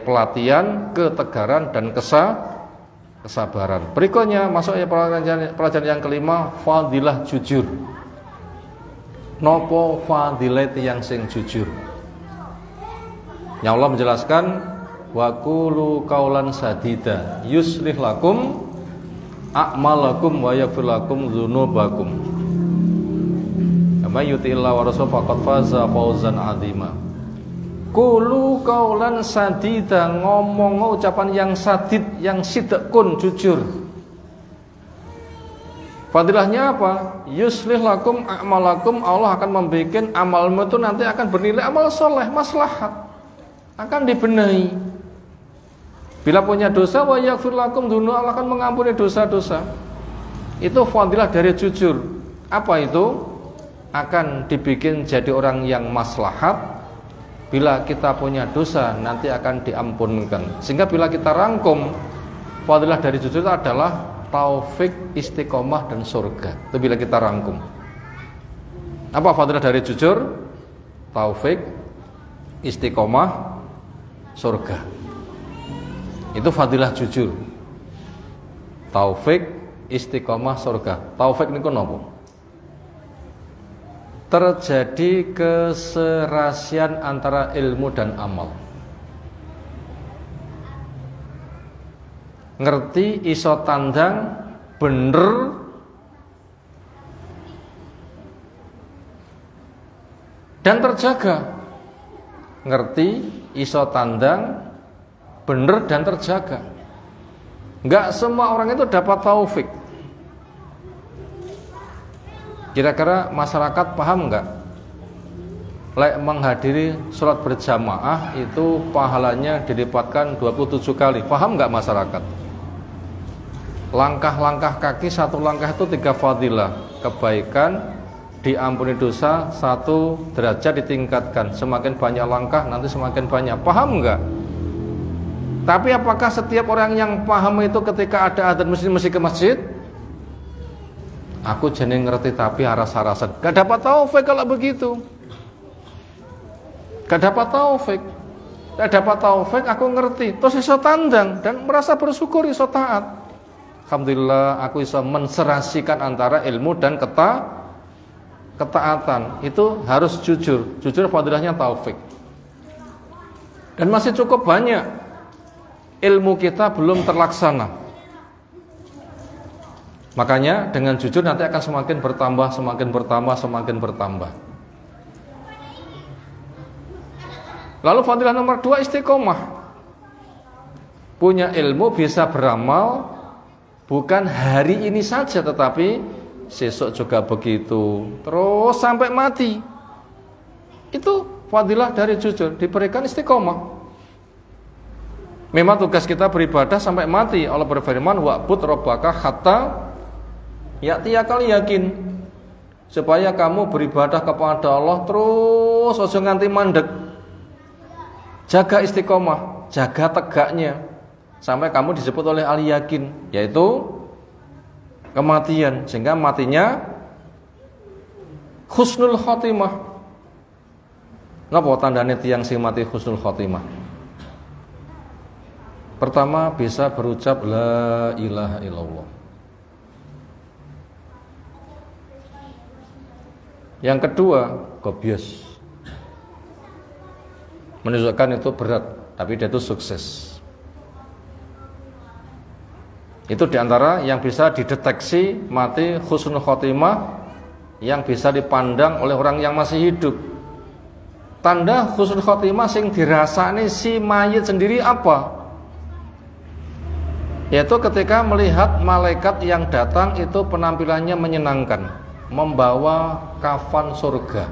pelatihan, ketegaran dan kesabaran. Berikutnya masuk ya pelajaran yang kelima, fadilah jujur. Nopo fadilah yang sing jujur. Ya Allah menjelaskan wa qulu qaulan sadida yuslih lakum a'malakum wa yaghfir lakum dzunubakum. May yuti'illah wa rasul faqad faza fawzan 'azima. Qulu qaulan sadida, ngomong ucapan yang sadid, yang sidqun, jujur. Fadilahnya apa? Yuslih lakum a'malakum, Allah akan membuat amalmu itu nanti akan bernilai amal soleh, maslahat, akan dibenahi. Bila punya dosa, wa yaghfir lakum dzunubakum, Allah akan mengampuni dosa-dosa. Itu fadilah dari jujur. Apa itu? Akan dibikin jadi orang yang maslahat. Bila kita punya dosa nanti akan diampunkan. Sehingga bila kita rangkum, fadilah dari jujur itu adalah taufik, istiqomah dan surga. Itu bila kita rangkum. Apa fadilah dari jujur? Taufik, istiqomah, surga. Itu fadilah jujur. Taufik, istiqomah, surga. Taufik niku napa? terjadi keserasian antara ilmu dan amal. Ngerti iso tandang bener dan terjaga. Ngerti iso tandang bener dan terjaga. Enggak semua orang itu dapat taufik. Kira-kira masyarakat paham enggak? Lek menghadiri sholat berjamaah itu pahalanya dilipatkan 27 kali. Paham enggak masyarakat? Langkah-langkah kaki, satu langkah itu 3 fadilah. Kebaikan, diampuni dosa, 1 derajat ditingkatkan. Semakin banyak langkah nanti semakin banyak. Paham enggak? Tapi apakah setiap orang yang paham itu ketika ada adzan mesti ke masjid? Aku jeneng ngerti tapi aras-arasan. Gak dapat taufik kalau begitu. Gak dapat taufik. Gak dapat taufik aku ngerti. Terus iso tandang dan merasa bersyukur iso taat. Alhamdulillah aku iso menserasikan antara ilmu dan ketaatan. Itu harus jujur. Jujur fadilahnya taufik. Dan masih cukup banyak ilmu kita belum terlaksana. Makanya dengan jujur nanti akan semakin bertambah, semakin bertambah, semakin bertambah. Lalu fadilah nomor 2 istiqomah. Punya ilmu bisa beramal bukan hari ini saja tetapi besok juga begitu. Terus sampai mati. Itu fadilah dari jujur, diberikan istiqomah. Memang tugas kita beribadah sampai mati. Allah berfirman, wa'bud rabbaka hatta ya'tiyakal yakin. Supaya kamu beribadah kepada Allah terus ojo nganti mandek. Jaga istiqomah, jaga tegaknya sampai kamu disebut oleh al-yakin, yaitu kematian, sehingga matinya husnul khotimah. Napa tandane tiyang sing mati husnul khotimah? Pertama, bisa berucap la ilaha illallah. Yang kedua, gobios. Menunjukkan itu berat, tapi dia itu sukses. Itu diantara yang bisa dideteksi mati husnul khotimah, yang bisa dipandang oleh orang yang masih hidup. Tanda husnul khotimah sing dirasani si mayit sendiri apa? Yaitu ketika melihat malaikat yang datang itu penampilannya menyenangkan, membawa kafan surga,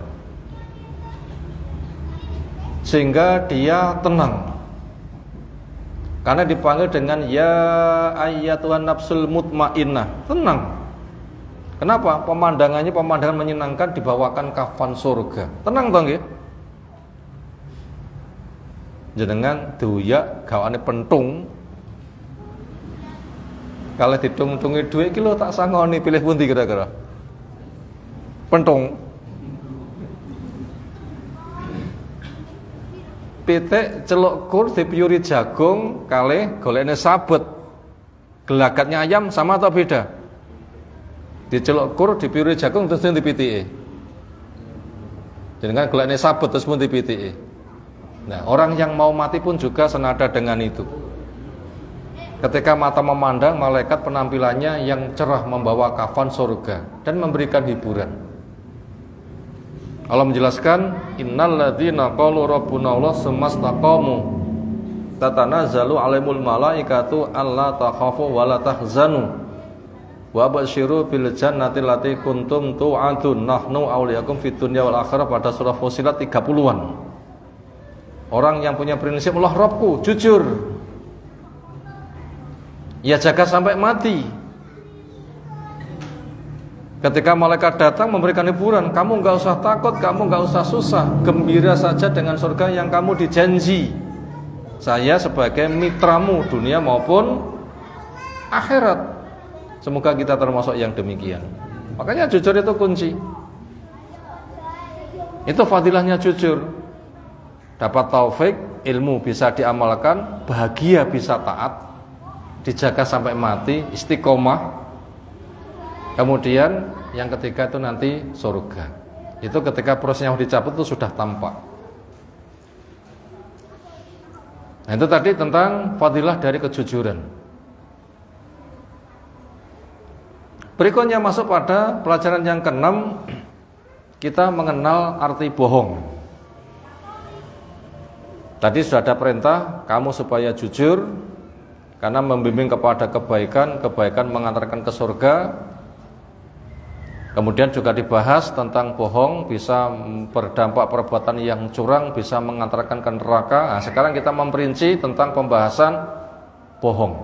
sehingga dia tenang karena dipanggil dengan ya ayyatuhan nafsul mutmainnah, tenang. Kenapa? Pemandangannya pemandangan menyenangkan, dibawakan kafan surga, tenang toh nggih. Jenengan duyak gawane pentung, kalau ditung-tungi duit kilo tak sangoni pilih pundi kira-kira? Pentung. Pitik celuk kur dipiuri jagung kalih golekne sabet. Gelagatnya ayam sama atau beda? Diceluk kur dipiuri jagung terus dipitike. Jenengan golekne sabet terus pun dipitike. Nah, orang yang mau mati pun juga senada dengan itu. Ketika mata memandang malaikat penampilannya yang cerah membawa kafan surga dan memberikan hiburan. Allah menjelaskan, innal ladzina qalu rabbuna Allah tsumastaqamu tatanazzalu 'alaihimul malaikatu alla takhafu wa la tahzanu wa basyiru bil jannati allati kuntum tu'adun nahnu awliyakum fid dunya wal akhirah pada surah Fussilat 30-an. Orang yang punya prinsip Allah Rabbku, jujur, ya jaga sampai mati. Ketika malaikat datang memberikan hiburan, kamu gak usah takut, kamu gak usah susah, gembira saja dengan surga yang kamu dijanji. Saya sebagai mitramu dunia maupun akhirat. Semoga kita termasuk yang demikian. Makanya jujur itu kunci. Itu fadilahnya jujur. Dapat taufik, ilmu bisa diamalkan, bahagia bisa taat, dijaga sampai mati, istiqomah. Kemudian yang ketiga itu nanti surga. Itu ketika prosesnya dicabut itu sudah tampak. Nah, itu tadi tentang fadilah dari kejujuran. Berikutnya masuk pada pelajaran yang keenam, kita mengenal arti bohong. Tadi sudah ada perintah kamu supaya jujur, karena membimbing kepada kebaikan, kebaikan mengantarkan ke surga. Kemudian juga dibahas tentang bohong bisa berdampak perbuatan yang curang, bisa mengantarkan ke neraka. Nah, sekarang kita memperinci tentang pembahasan bohong.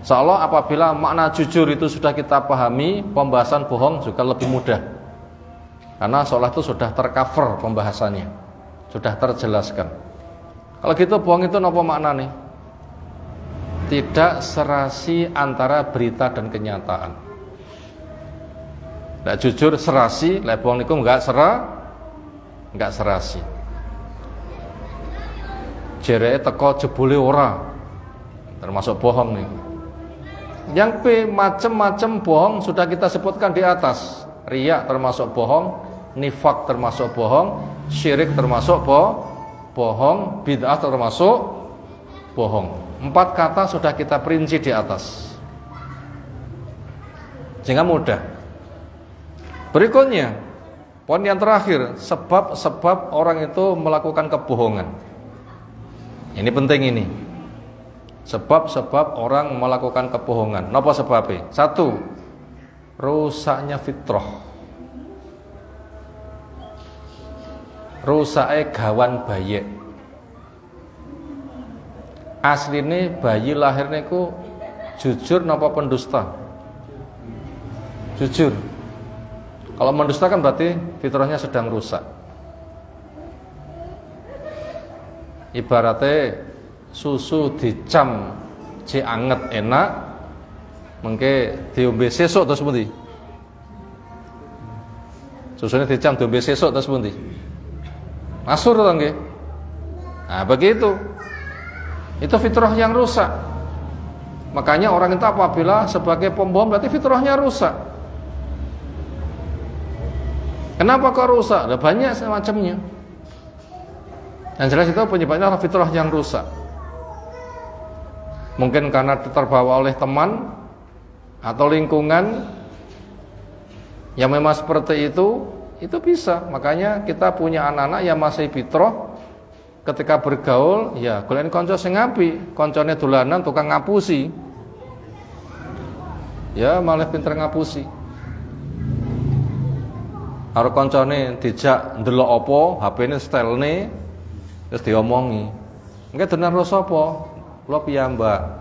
Seolah apabila makna jujur itu sudah kita pahami, pembahasan bohong juga lebih mudah. Karena seolah itu sudah tercover pembahasannya, sudah terjelaskan. Kalau gitu bohong itu apa maknanya? Tidak serasi antara berita dan kenyataan. Tidak jujur serasi, lek bohong niku enggak serasi. Jereke teko jebule ora, termasuk bohong nih. Yang P macam-macam bohong sudah kita sebutkan di atas. Riya termasuk bohong, nifak termasuk bohong, syirik termasuk bohong, bid'ah termasuk bohong. 4 kata sudah kita perinci di atas, sehingga mudah. Berikutnya, poin yang terakhir, sebab-sebab orang itu melakukan kebohongan. Ini penting ini. Sebab-sebab orang melakukan kebohongan. Napa sebabnya? 1. Rusaknya fitrah. Rusake gawan bayi. Asline bayi lahir niku jujur napa pendusta? Jujur. Kalau mendusta kan berarti fitrahnya sedang rusak. Ibaratnya susu dicam ci anget enak, mengke diombe sesuk terus pundi? Susunya dicam diombe sesuk terus pundi? Masur to nggih. Nah, begitu. Itu fitrah yang rusak. Makanya orang itu apabila sebagai pembohong berarti fitrahnya rusak. Kenapa kok rusak? Ada banyak semacamnya. Yang jelas itu penyebabnya adalah fitrah yang rusak. Mungkin karena terbawa oleh teman atau lingkungan yang memang seperti itu bisa. Makanya kita punya anak-anak yang masih fitrah, ketika bergaul, ya golek kanca sing apik, kancane dolanan tukang ngapusi. Ya malah pinter ngapusi. Karo kancane dijak ndelok apa, HP-ne stylene terus diomongi. Engke dolan karo sapa? Kula piyambak.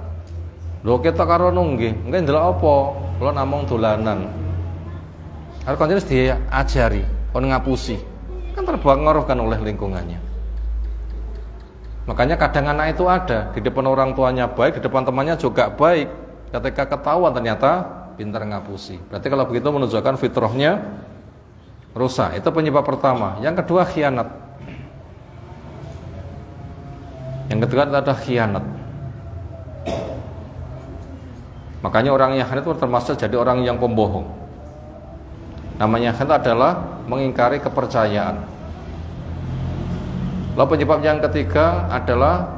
Lho ketok karo nggih, engke ndelok apa? Kula namung dolanan. Karo kancane diajari kon ngapusi. Kan terpengaruhkan oleh lingkungannya. Makanya kadang anak itu ada di depan orang tuanya baik, di depan temannya juga baik. Ketika ketahuan ternyata pintar ngapusi. Berarti kalau begitu menunjukkan fitrahnya rusak. Itu penyebab pertama. Yang kedua khianat. Yang ketiga adalah khianat. Makanya orang yang khianat itu termasuk jadi orang yang pembohong. Namanya khianat adalah mengingkari kepercayaan. Lalu penyebab yang ketiga adalah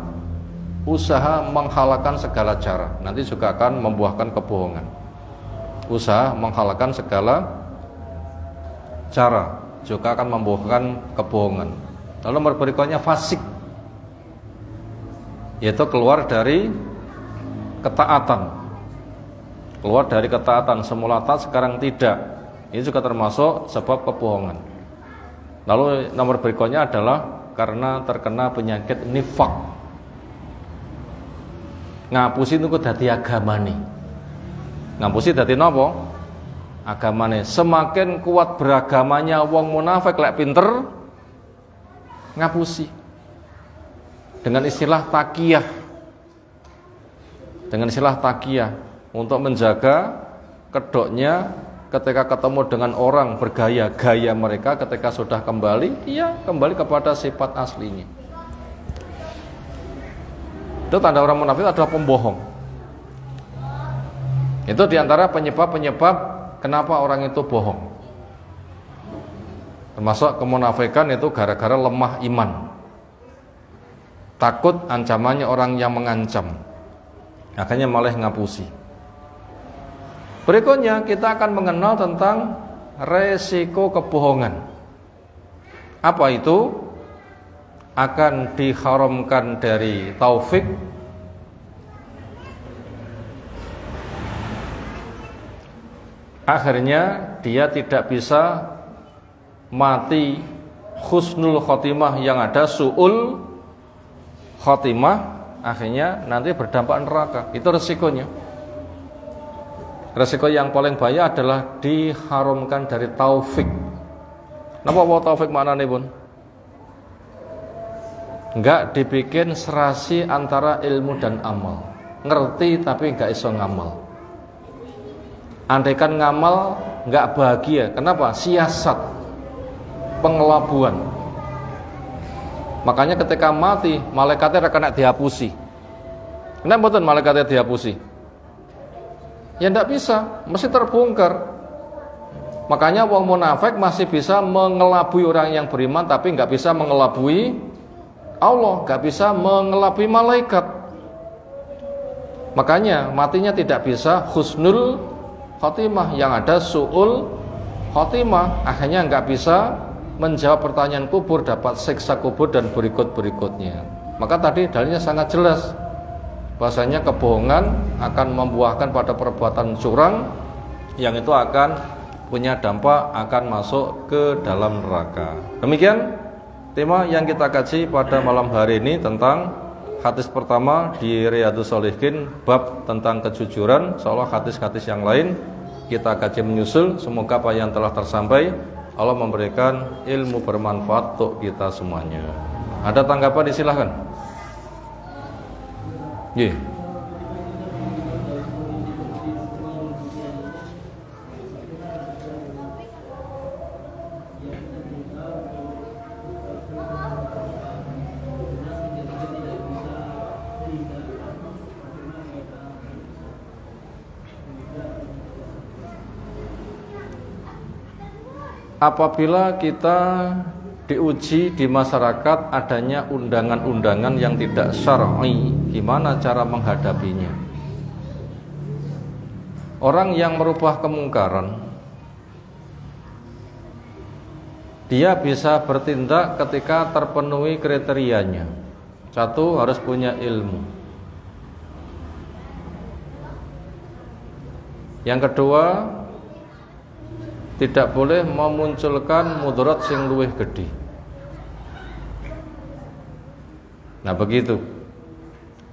usaha menghalalkan segala cara. Nanti juga akan membuahkan kebohongan. Usaha menghalalkan segala cara juga akan membuahkan kebohongan. Lalu nomor berikutnya fasik, yaitu keluar dari ketaatan. Keluar dari ketaatan, semula taat sekarang tidak. Ini juga termasuk sebab kebohongan. Lalu nomor berikutnya adalah karena terkena penyakit nifak. Ngapusi itu dadi agamane. Ngapusi dadi napa? Agamane. Semakin kuat beragamanya wong munafik lek pinter ngapusi. Dengan istilah taqiyah. Dengan istilah taqiyah untuk menjaga kedoknya ketika ketemu dengan orang bergaya-gaya mereka, ketika sudah kembali, ia kembali kepada sifat aslinya. Itu tanda orang munafik adalah pembohong. Itu diantara penyebab-penyebab kenapa orang itu bohong. Termasuk kemunafikan itu gara-gara lemah iman, takut ancamannya orang yang mengancam, akhirnya malah ngapusi. Berikutnya kita akan mengenal tentang resiko kebohongan. Apa itu? Akan diharamkan dari taufik, akhirnya dia tidak bisa mati husnul khotimah, yang ada su'ul khotimah, akhirnya nanti berdampak neraka. Itu resikonya. Resiko yang paling bahaya adalah diharamkan dari taufik. Napa wae taufik maknane pun? Enggak dibikin serasi antara ilmu dan amal. Ngerti tapi enggak iso ngamal. Andaikan ngamal enggak bahagia. Kenapa? Siasat, pengelabuan. Makanya ketika mati malaikatnya kena dihapusi. Kenapa mboten malaikatnya dihapusi? Ya enggak bisa, mesti terbongkar. Makanya wong munafik masih bisa mengelabui orang yang beriman, tapi enggak bisa mengelabui Allah, enggak bisa mengelabui malaikat. Makanya matinya tidak bisa husnul khotimah, yang ada su'ul khotimah, akhirnya enggak bisa menjawab pertanyaan kubur, dapat siksa kubur dan berikut-berikutnya. Maka tadi dalilnya sangat jelas bahwasanya kebohongan akan membuahkan pada perbuatan curang, yang itu akan punya dampak, akan masuk ke dalam neraka. Demikian tema yang kita kaji pada malam hari ini tentang hadis pertama di Riyadhus Shalihin, bab tentang kejujuran. Seolah hadis-hadis yang lain kita kaji menyusul. Semoga apa yang telah tersampaikan Allah memberikan ilmu bermanfaat untuk kita semuanya. Ada tanggapan? Disilahkan. Yeah. Apabila kita diuji di masyarakat adanya undangan-undangan yang tidak syar'i, gimana cara menghadapinya? Orang yang merubah kemungkaran, dia bisa bertindak ketika terpenuhi kriterianya. Satu, harus punya ilmu. Yang kedua, tidak boleh memunculkan mudarat sing luwih gede. Nah begitu,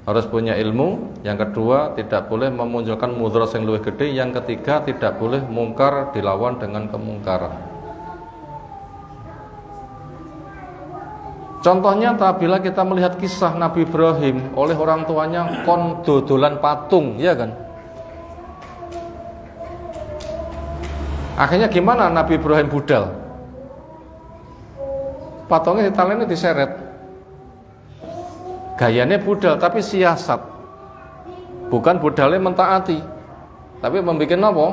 harus punya ilmu. Yang kedua, tidak boleh memunculkan mudarat sing luwih gede. Yang ketiga, tidak boleh mungkar dilawan dengan kemungkaran. Contohnya apabila kita melihat kisah Nabi Ibrahim oleh orang tuanya kon dodolan patung, ya kan? Akhirnya gimana Nabi Ibrahim budal? Patungnya ditaleni diseret. Gayanya budal tapi siasat. Bukan budalnya mentaati, tapi membuat apa?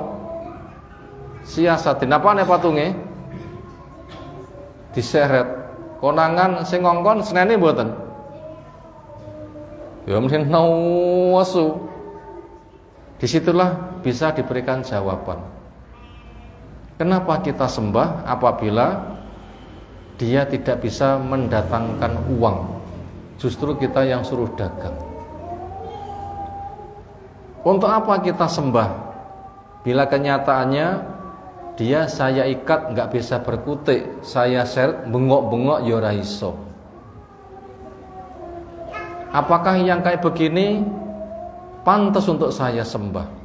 Siasat. Dinapane patungnya? Diseret. Konangan sing ngongkon senene mboten. Ya mungkin nawasu. Disitulah bisa diberikan jawaban. Kenapa kita sembah apabila dia tidak bisa mendatangkan uang? Justru kita yang suruh dagang. Untuk apa kita sembah? Bila kenyataannya dia saya ikat nggak bisa berkutik, saya seret bengok-bengok ya ora iso. Apakah yang kayak begini pantas untuk saya sembah?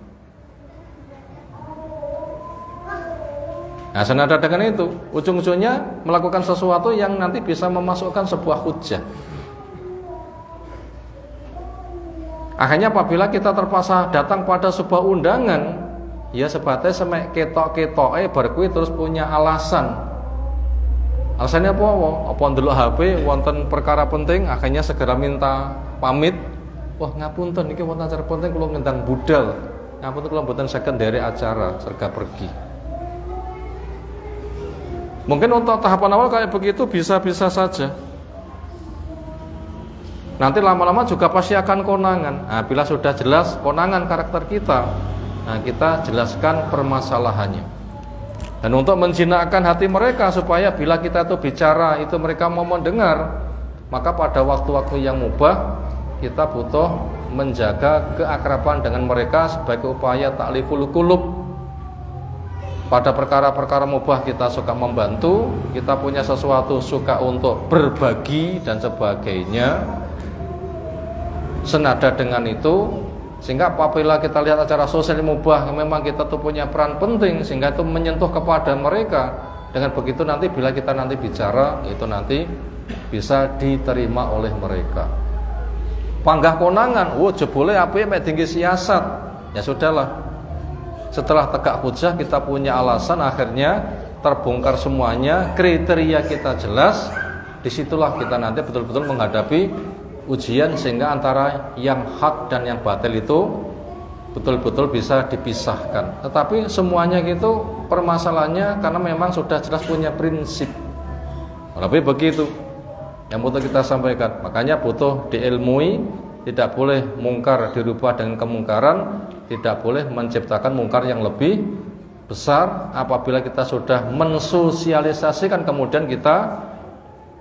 Nah, senada dengan itu, ujung-ujungnya melakukan sesuatu yang nanti bisa memasukkan sebuah hujah. Akhirnya apabila kita terpaksa datang pada sebuah undangan, ya sebatas semek ketok-ketoke bar kuwi terus punya alasan. Alasannya apa? Apa ndelok HP wonten perkara penting, akhirnya segera minta pamit. Wah, ngapunten niki wonten acara penting kula ngendang budal. Ngapunten kula mboten saged nderek acara, serga pergi. Mungkin untuk tahapan awal kayak begitu bisa-bisa saja. Nanti lama-lama juga pasti akan konangan. Nah, bila sudah jelas konangan karakter kita, nah kita jelaskan permasalahannya. Dan untuk menjinakkan hati mereka supaya bila kita itu bicara itu mereka mau mendengar, maka pada waktu-waktu yang mubah kita butuh menjaga keakraban dengan mereka sebagai upaya ta'liful qulub. Pada perkara-perkara mubah kita suka membantu, kita punya sesuatu suka untuk berbagi dan sebagainya. Senada dengan itu, sehingga apabila kita lihat acara sosial mubah memang kita tuh punya peran penting, sehingga itu menyentuh kepada mereka. Dengan begitu nanti bila kita nanti bicara, itu nanti bisa diterima oleh mereka. Panggah konangan, jebule apa mek tinggi siasat. Ya sudahlah. Setelah tegak hujah kita punya alasan, akhirnya terbongkar semuanya, kriteria kita jelas. Disitulah kita nanti betul-betul menghadapi ujian, sehingga antara yang hak dan yang batil itu betul-betul bisa dipisahkan. Tetapi semuanya gitu permasalahannya karena memang sudah jelas punya prinsip. Lebih begitu yang butuh kita sampaikan. Makanya butuh diilmui, tidak boleh mungkar dirubah dengan kemungkaran, tidak boleh menciptakan mungkar yang lebih besar. Apabila kita sudah mensosialisasikan kemudian kita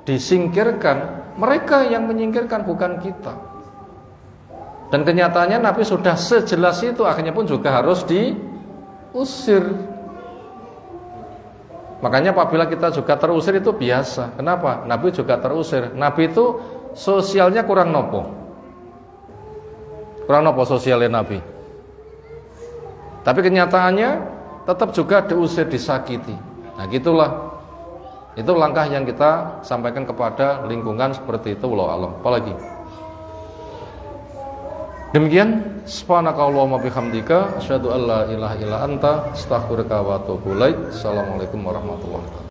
disingkirkan, mereka yang menyingkirkan bukan kita. Dan kenyataannya Nabi sudah sejelas itu, akhirnya pun juga harus diusir. Makanya apabila kita juga terusir itu biasa. Kenapa? Nabi juga terusir. Nabi itu sosialnya kurang nopo. Kurang nopo sosialnya Nabi. Tapi kenyataannya tetap juga diusir, disakiti. Nah gitulah. Itu langkah yang kita sampaikan kepada lingkungan seperti itu. Wallahu a'lam. Apalagi demikian, subhanakallahumma bihamdika asyhadu an la ilaha illa anta astaghfiruka wa atubu ilaik. Assalamualaikum warahmatullahi wabarakatuh.